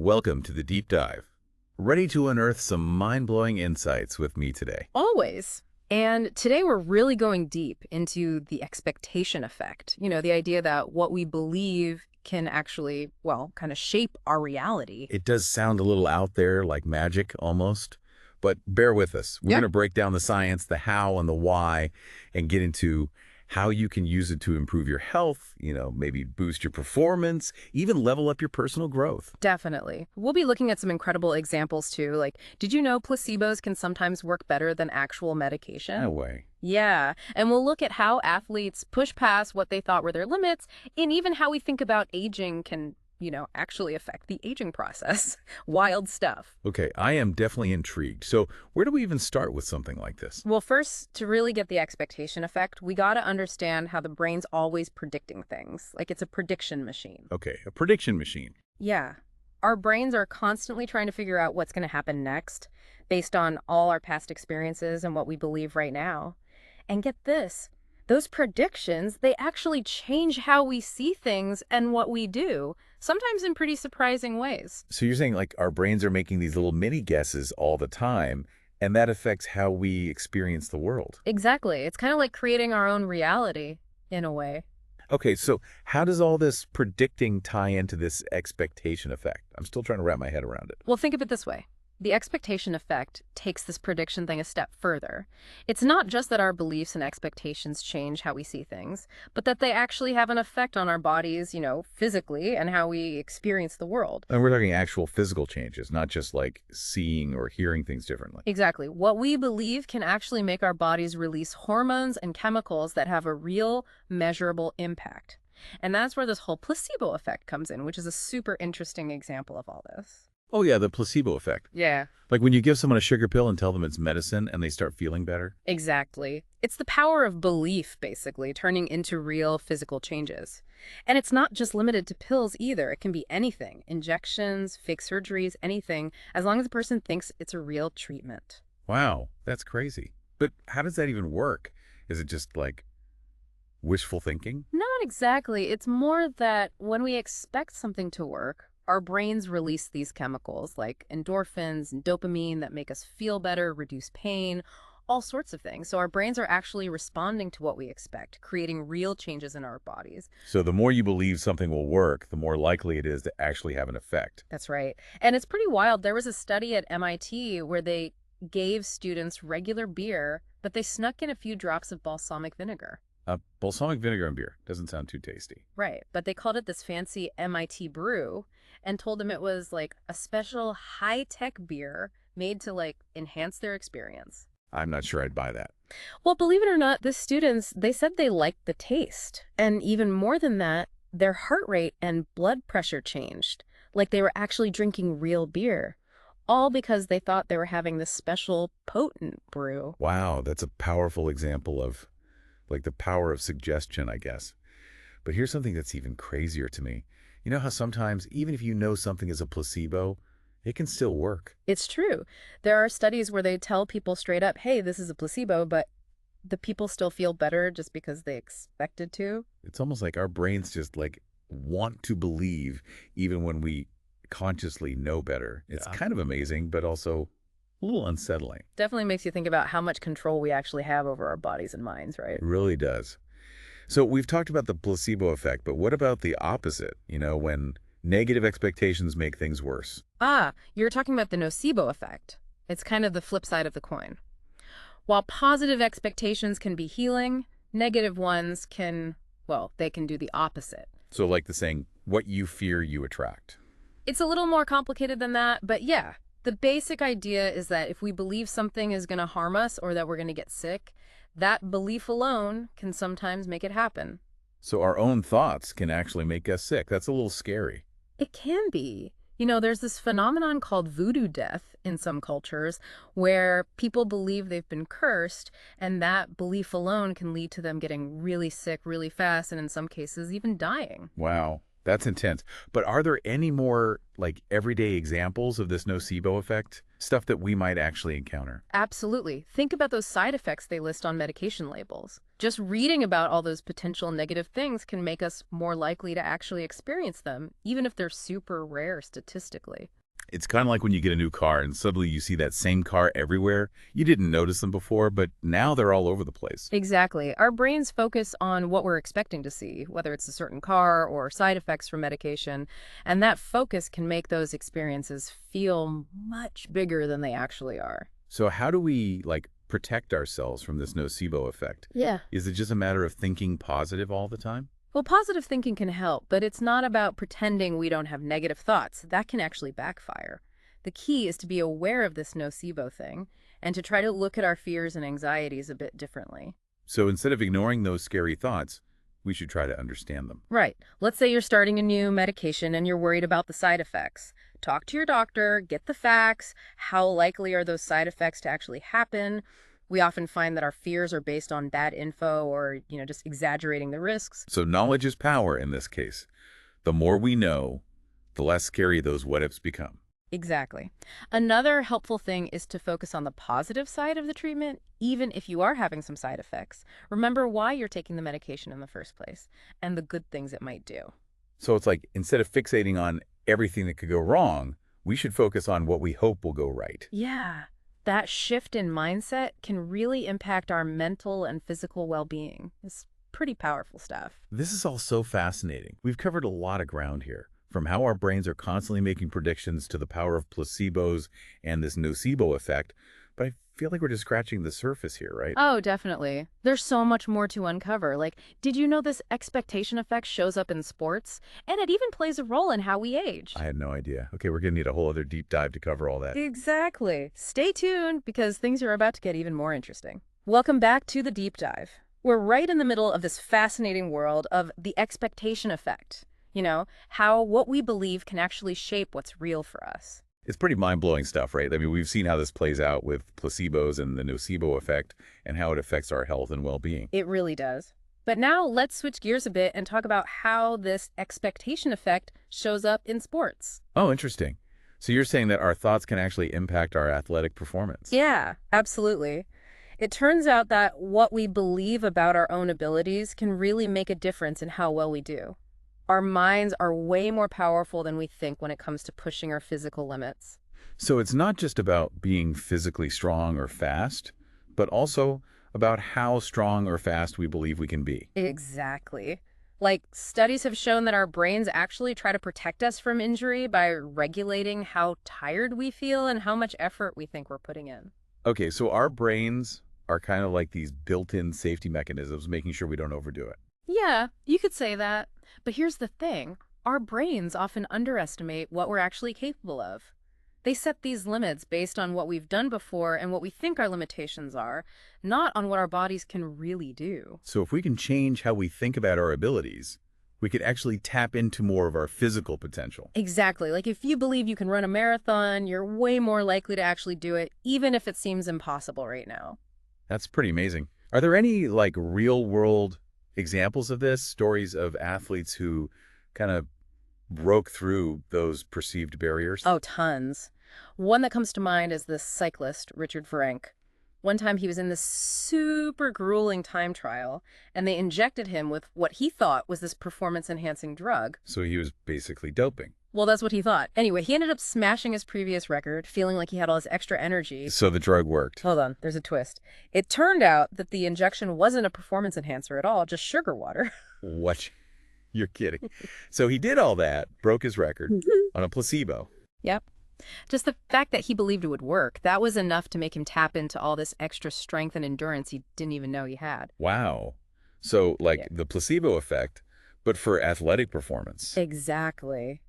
Welcome to the deep dive. Ready to unearth some mind-blowing insights with me today? Always. And today we're really going deep into the expectation effect. The idea that what we believe can actually, well, kind of shape our reality. It does sound a little out there, like magic almost, but bear with us. We're Yeah. going to break down the science, the how and the why, and get into how you can use it to improve your health, maybe boost your performance, even level up your personal growth. Definitely. We'll be looking at some incredible examples too. Like, did you know placebos can sometimes work better than actual No medication? way. Yeah. And we'll look at how athletes push past what they thought were their limits, and even how we think about aging can, actually affect the aging process. Wild stuff. Okay, I am definitely intrigued. So where do we even start with something like this? Well, first, to really get the expectation effect, we got to understand how the brain's always predicting things. Like it's a prediction machine. Okay, a prediction machine. Yeah. Our brains are constantly trying to figure out what's going to happen next based on all our past experiences and what we believe right now. And get this, those predictions, they actually change how we see things and what we do, sometimes in pretty surprising ways. So you're saying like our brains are making these little mini guesses all the time, and that affects how we experience the world. Exactly. It's kind of like creating our own reality in a way. Okay, so how does all this predicting tie into this expectation effect? I'm still trying to wrap my head around it. Well, think of it this way. The expectation effect takes this prediction thing a step further. It's not just that our beliefs and expectations change how we see things, but that they actually have an effect on our bodies, physically, and how we experience the world. And we're talking actual physical changes, not just like seeing or hearing things differently. Exactly. What we believe can actually make our bodies release hormones and chemicals that have a real, measurable impact. And that's where this whole placebo effect comes in, which is a super interesting example of all this. Oh yeah, the placebo effect. Yeah. Like when you give someone a sugar pill and tell them it's medicine and they start feeling better. Exactly. It's the power of belief, basically, turning into real physical changes. And it's not just limited to pills either. It can be anything, injections, fake surgeries, anything, as long as the person thinks it's a real treatment. Wow, that's crazy. But how does that even work? Is it just like wishful thinking? Not exactly. It's more that when we expect something to work, our brains release these chemicals like endorphins and dopamine that make us feel better, reduce pain, all sorts of things. So our brains are actually responding to what we expect, creating real changes in our bodies. So the more you believe something will work, the more likely it is to actually have an effect. That's right. And it's pretty wild. There was a study at MIT where they gave students regular beer, but they snuck in a few drops of balsamic vinegar. Balsamic vinegar and beer doesn't sound too tasty. Right. But they called it this fancy MIT brew and told them it was like a special high-tech beer made to like enhance their experience. I'm not sure I'd buy that. Well, believe it or not, the students, they said they liked the taste. And even more than that, their heart rate and blood pressure changed, like they were actually drinking real beer, all because they thought they were having this special potent brew. Wow, that's a powerful example of like the power of suggestion, I guess. But here's something that's even crazier to me. You know how sometimes, even if you know something is a placebo, it can still work. It's true. There are studies where they tell people straight up, hey, this is a placebo, but the people still feel better just because they expected to. It's almost like our brains just like want to believe even when we consciously know better. It's kind of amazing, but also a little unsettling. Definitely makes you think about how much control we actually have over our bodies and minds, right? It really does. So we've talked about the placebo effect, but what about the opposite? When negative expectations make things worse. Ah, you're talking about the nocebo effect. It's kind of the flip side of the coin. While positive expectations can be healing, negative ones can, well, they can do the opposite. So like the saying, what you fear, you attract. It's a little more complicated than that, but yeah, the basic idea is that if we believe something is going to harm us or that we're going to get sick, that belief alone can sometimes make it happen. So our own thoughts can actually make us sick. That's a little scary. It can be. There's this phenomenon called voodoo death in some cultures where people believe they've been cursed, and that belief alone can lead to them getting really sick really fast and in some cases even dying. Wow. That's intense. But are there any more, like, everyday examples of this nocebo effect? Stuff that we might actually encounter? Absolutely. Think about those side effects they list on medication labels. Just reading about all those potential negative things can make us more likely to actually experience them, even if they're super rare statistically. It's kind of like when you get a new car and suddenly you see that same car everywhere. You didn't notice them before, but now they're all over the place. Exactly. Our brains focus on what we're expecting to see, whether it's a certain car or side effects from medication, and that focus can make those experiences feel much bigger than they actually are. So how do we, like, protect ourselves from this nocebo effect? Yeah. Is it just a matter of thinking positive all the time? Well, positive thinking can help, but it's not about pretending we don't have negative thoughts. That can actually backfire. The key is to be aware of this nocebo thing and to try to look at our fears and anxieties a bit differently. So instead of ignoring those scary thoughts, we should try to understand them. Right. Let's say you're starting a new medication and you're worried about the side effects. Talk to your doctor, get the facts. How likely are those side effects to actually happen? We often find that our fears are based on bad info or, just exaggerating the risks. So knowledge is power in this case. The more we know, the less scary those what-ifs become. Exactly. Another helpful thing is to focus on the positive side of the treatment, even if you are having some side effects. Remember why you're taking the medication in the first place and the good things it might do. So it's like instead of fixating on everything that could go wrong, we should focus on what we hope will go right. Yeah, that shift in mindset can really impact our mental and physical well-being. It's pretty powerful stuff. This is all so fascinating. We've covered a lot of ground here, from how our brains are constantly making predictions to the power of placebos and this nocebo effect. But I feel like we're just scratching the surface here, right? Oh, definitely. There's so much more to uncover. Like, did you know this expectation effect shows up in sports? And it even plays a role in how we age. I had no idea. Okay, we're going to need a whole other deep dive to cover all that. Exactly. Stay tuned because things are about to get even more interesting. Welcome back to the deep dive. We're right in the middle of this fascinating world of the expectation effect. How what we believe can actually shape what's real for us. It's pretty mind-blowing stuff, right? I mean, we've seen how this plays out with placebos and the nocebo effect and how it affects our health and well-being. It really does. But now let's switch gears a bit and talk about how this expectation effect shows up in sports. Oh, interesting. So you're saying that our thoughts can actually impact our athletic performance? Yeah, absolutely. It turns out that what we believe about our own abilities can really make a difference in how well we do. Our minds are way more powerful than we think when it comes to pushing our physical limits. So it's not just about being physically strong or fast, but also about how strong or fast we believe we can be. Exactly. Like, studies have shown that our brains actually try to protect us from injury by regulating how tired we feel and how much effort we think we're putting in. Okay, so our brains are kind of like these built-in safety mechanisms, making sure we don't overdo it. Yeah, you could say that. But here's the thing. Our brains often underestimate what we're actually capable of. They set these limits based on what we've done before and what we think our limitations are, not on what our bodies can really do. So if we can change how we think about our abilities, we could actually tap into more of our physical potential. Exactly. Like if you believe you can run a marathon, you're way more likely to actually do it, even if it seems impossible right now. That's pretty amazing. Are there any, like, real-world examples of this, stories of athletes who kind of broke through those perceived barriers? Oh, tons. One that comes to mind is this cyclist, Richard Virenque. One time he was in this super grueling time trial, and they injected him with what he thought was this performance-enhancing drug. So he was basically doping. Well, that's what he thought. Anyway, he ended up smashing his previous record, feeling like he had all this extra energy. So the drug worked. Hold on, there's a twist. It turned out that the injection wasn't a performance enhancer at all, just sugar water. What? You're kidding. So he did all that, broke his record on a placebo. Yep. Just the fact that he believed it would work, that was enough to make him tap into all this extra strength and endurance he didn't even know he had. Wow. So like Yeah. the placebo effect, but for athletic performance. Exactly.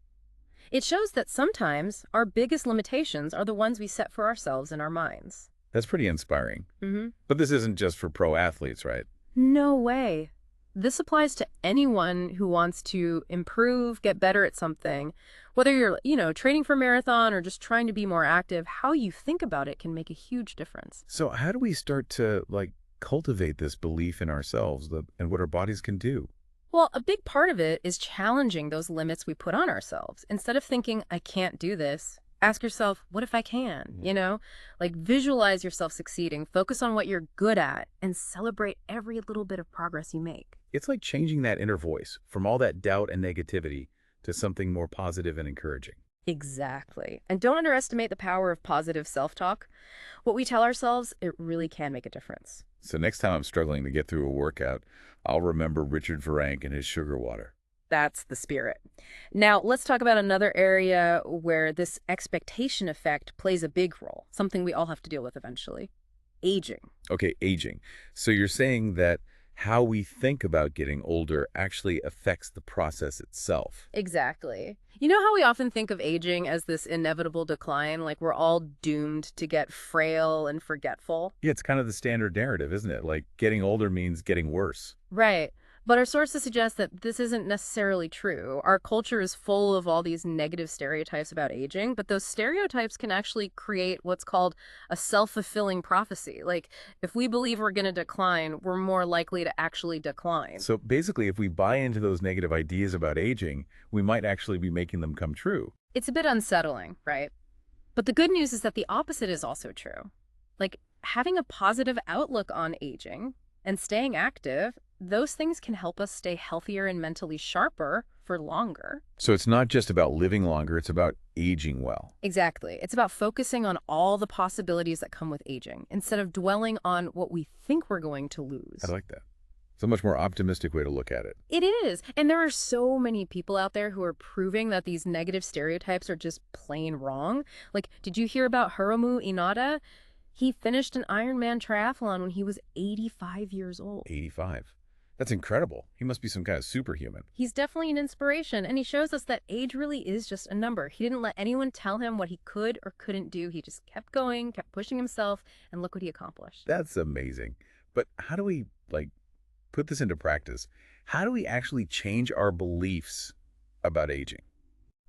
It shows that sometimes our biggest limitations are the ones we set for ourselves in our minds. That's pretty inspiring. Mm-hmm. But this isn't just for pro athletes, right? No way. This applies to anyone who wants to improve, get better at something. Whether you're, training for a marathon or just trying to be more active, how you think about it can make a huge difference. So how do we start to, like, cultivate this belief in ourselves and what our bodies can do? Well, a big part of it is challenging those limits we put on ourselves. Instead of thinking, I can't do this, ask yourself, what if I can? Yeah. Like visualize yourself succeeding, focus on what you're good at, and celebrate every little bit of progress you make. It's like changing that inner voice from all that doubt and negativity to something more positive and encouraging. Exactly. And don't underestimate the power of positive self talk. What we tell ourselves, it really can make a difference. So next time I'm struggling to get through a workout, I'll remember Richard Virenque and his sugar water. That's the spirit. Now, let's talk about another area where this expectation effect plays a big role, something we all have to deal with eventually: aging. Okay, aging. So you're saying that how we think about getting older actually affects the process itself. Exactly. You know how we often think of aging as this inevitable decline, like we're all doomed to get frail and forgetful? Yeah, it's kind of the standard narrative, isn't it? Like getting older means getting worse. Right. But our sources suggest that this isn't necessarily true. Our culture is full of all these negative stereotypes about aging, but those stereotypes can actually create what's called a self-fulfilling prophecy. Like, if we believe we're going to decline, we're more likely to actually decline. So basically, if we buy into those negative ideas about aging, we might actually be making them come true. It's a bit unsettling, right? But the good news is that the opposite is also true. Like, having a positive outlook on aging and staying active, those things can help us stay healthier and mentally sharper for longer. So it's not just about living longer, it's about aging well. Exactly. It's about focusing on all the possibilities that come with aging instead of dwelling on what we think we're going to I lose. like that. It's a much more optimistic way to look at it. It is. And there are so many people out there who are proving that these negative stereotypes are just plain wrong. Like, did you hear about Hiromu Inada? He finished an Ironman triathlon when he was 85 years old. 85. That's incredible. He must be some kind of superhuman. He's definitely an inspiration, and he shows us that age really is just a number. He didn't let anyone tell him what he could or couldn't do. He just kept going, kept pushing himself, and look what he accomplished. That's amazing. But how do we, put this into practice? How do we actually change our beliefs about aging?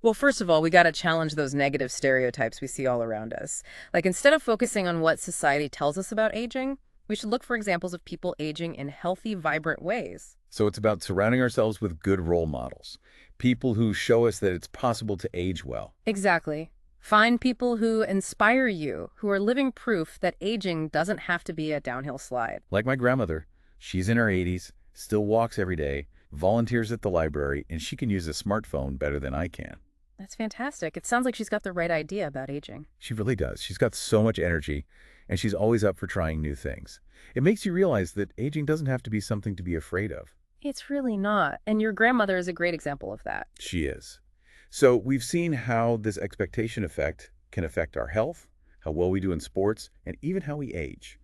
Well, first of all, we got to challenge those negative stereotypes we see all around us. Like, instead of focusing on what society tells us about aging, we should look for examples of people aging in healthy, vibrant ways. So it's about surrounding ourselves with good role models, people who show us that it's possible to age well. Exactly. Find people who inspire you, who are living proof that aging doesn't have to be a downhill slide. Like my grandmother, she's in her 80s, still walks every day, volunteers at the library, and she can use a smartphone better than I can. That's fantastic. It sounds like she's got the right idea about aging. She really does. She's got so much energy, and she's always up for trying new things. It makes you realize that aging doesn't have to be something to be afraid of. It's really not. And your grandmother is a great example of that. She is. So we've seen how this expectation effect can affect our health, how well we do in sports, and even how we age.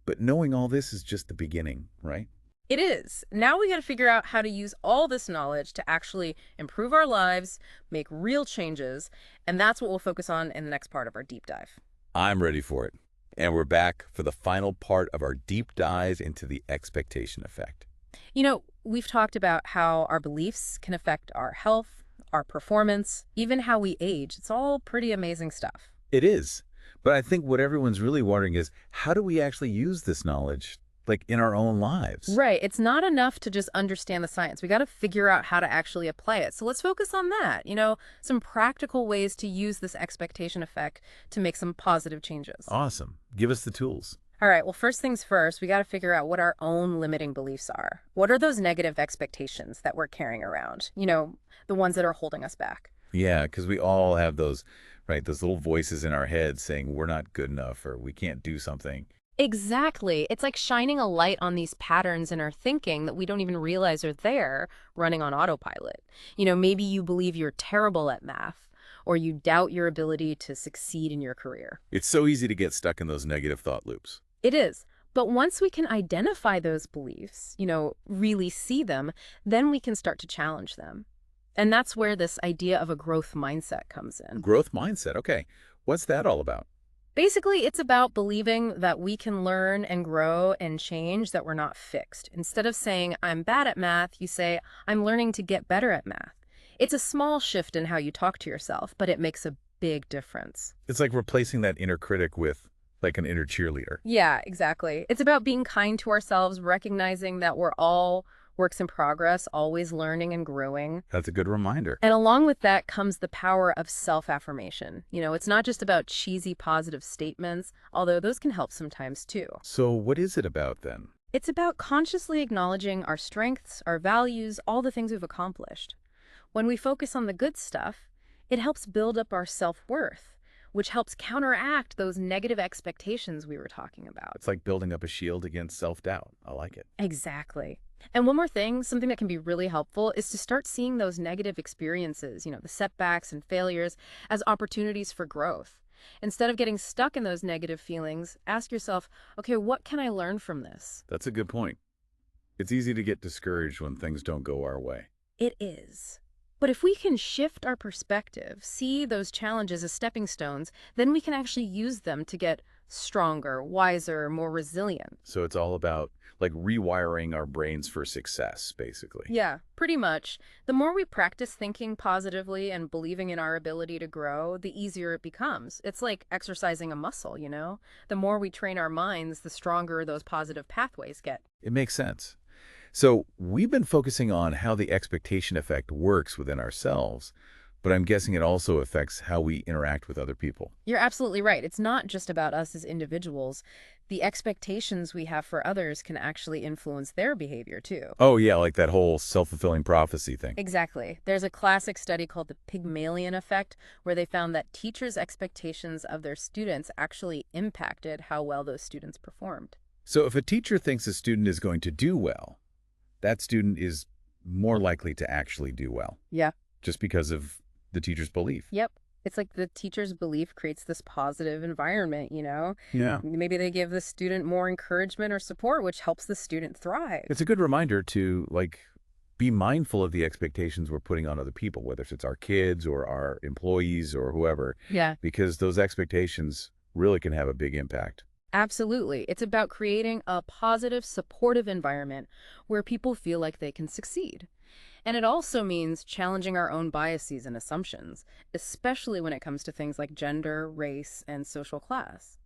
But knowing all this is just the beginning, right? It is. Now we got to figure out how to use all this knowledge to actually improve our lives, make real changes, and that's what we'll focus on in the next part of our deep dive. I'm ready for it. And we're back for the final part of our deep dive into the expectation effect. We've talked about how our beliefs can affect our health, our performance, even how we age. It's all pretty amazing stuff. It is. But I think what everyone's really wondering is, how do we actually use this knowledge, in our own lives? Right. It's not enough to just understand the science. We got to figure out how to actually apply it. So let's focus on that. Some practical ways to use this expectation effect to make some positive changes. Awesome. Give us the tools. All right. Well, first things first, we got to figure out what our own limiting beliefs are. What are those negative expectations that we're carrying around? The ones that are holding us back. Yeah, because we all have those, right, those little voices in our head saying we're not good enough or we can't do something. Exactly. It's like shining a light on these patterns in our thinking that we don't even realize are there, running on autopilot. Maybe you believe you're terrible at math, or you doubt your ability to succeed in your career. It's so easy to get stuck in those negative thought loops. It is. But once we can identify those beliefs, really see them, then we can start to challenge them. And that's where this idea of a growth mindset comes in. Growth mindset. Okay. What's that all about? Basically, it's about believing that we can learn and grow and change, that we're not fixed. Instead of saying, I'm bad at math, you say, I'm learning to get better at math. It's a small shift in how you talk to yourself, but it makes a big difference. It's like replacing that inner critic with an inner cheerleader. Yeah, exactly. It's about being kind to ourselves, recognizing that we're all works in progress, always learning and growing. That's a good reminder. And along with that comes the power of self-affirmation. It's not just about cheesy positive statements, although those can help sometimes too. So what is it about then? It's about consciously acknowledging our strengths, our values, all the things we've accomplished. When we focus on the good stuff, it helps build up our self-worth, which helps counteract those negative expectations we were talking about. It's like building up a shield against self-doubt. I like it. Exactly. And one more thing, something that can be really helpful is to start seeing those negative experiences, the setbacks and failures, as opportunities for growth. Instead of getting stuck in those negative feelings, ask yourself, okay, what can I learn from this? That's a good point. It's easy to get discouraged when things don't go our way. It is. But if we can shift our perspective, see those challenges as stepping stones, then we can actually use them to get stronger, wiser, more resilient. So it's all about like rewiring our brains for success, basically. Yeah, pretty much. The more we practice thinking positively and believing in our ability to grow, the easier it becomes. It's like exercising a muscle. The more we train our minds, the stronger those positive pathways get. It makes sense. So we've been focusing on how the expectation effect works within ourselves, but I'm guessing it also affects how we interact with other people. You're absolutely right. It's not just about us as individuals. The expectations we have for others can actually influence their behavior too. Oh yeah, like that whole self-fulfilling prophecy thing. Exactly. There's a classic study called the Pygmalion effect, where they found that teachers' expectations of their students actually impacted how well those students performed. So if a teacher thinks a student is going to do well, that student is more likely to actually do well, Yeah. just because of the teacher's belief. Yep. It's like the teacher's belief creates this positive environment. Yeah. Maybe they give the student more encouragement or support, which helps the student thrive. It's a good reminder to be mindful of the expectations we're putting on other people, whether it's our kids or our employees or whoever, Yeah. because those expectations really can have a big impact. Absolutely. It's about creating a positive, supportive environment where people feel like they can succeed. And it also means challenging our own biases and assumptions, especially when it comes to things like gender, race, and social class.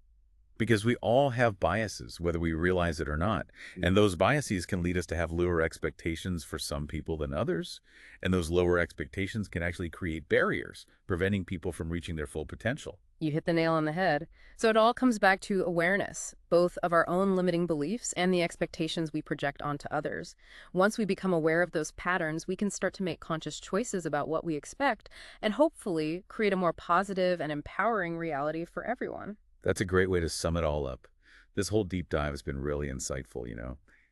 Because we all have biases, whether we realize it or not. And those biases can lead us to have lower expectations for some people than others. And those lower expectations can actually create barriers, preventing people from reaching their full potential. You hit the nail on the head. So it all comes back to awareness, both of our own limiting beliefs and the expectations we project onto others. Once we become aware of those patterns, we can start to make conscious choices about what we expect and hopefully create a more positive and empowering reality for everyone. That's a great way to sum it all up. This whole deep dive has been really insightful.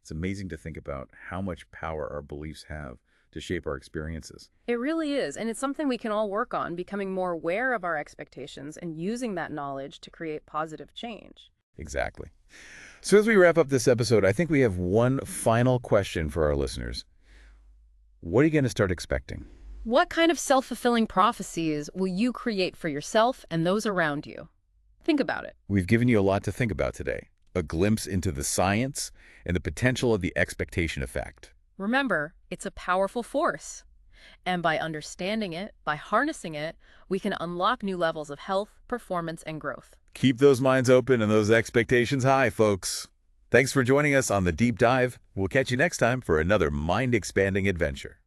It's amazing to think about how much power our beliefs have to shape our experiences. It really is, and it's something we can all work on, becoming more aware of our expectations and using that knowledge to create positive change. Exactly. So as we wrap up this episode, I think we have one final question for our listeners. What are you going to start expecting? What kind of self-fulfilling prophecies will you create for yourself and those around you? Think about it. We've given you a lot to think about today. A glimpse into the science and the potential of the expectation effect. Remember, it's a powerful force. And by understanding it, by harnessing it, we can unlock new levels of health, performance, and growth. Keep those minds open and those expectations high, folks. Thanks for joining us on The Deep Dive. We'll catch you next time for another mind-expanding adventure.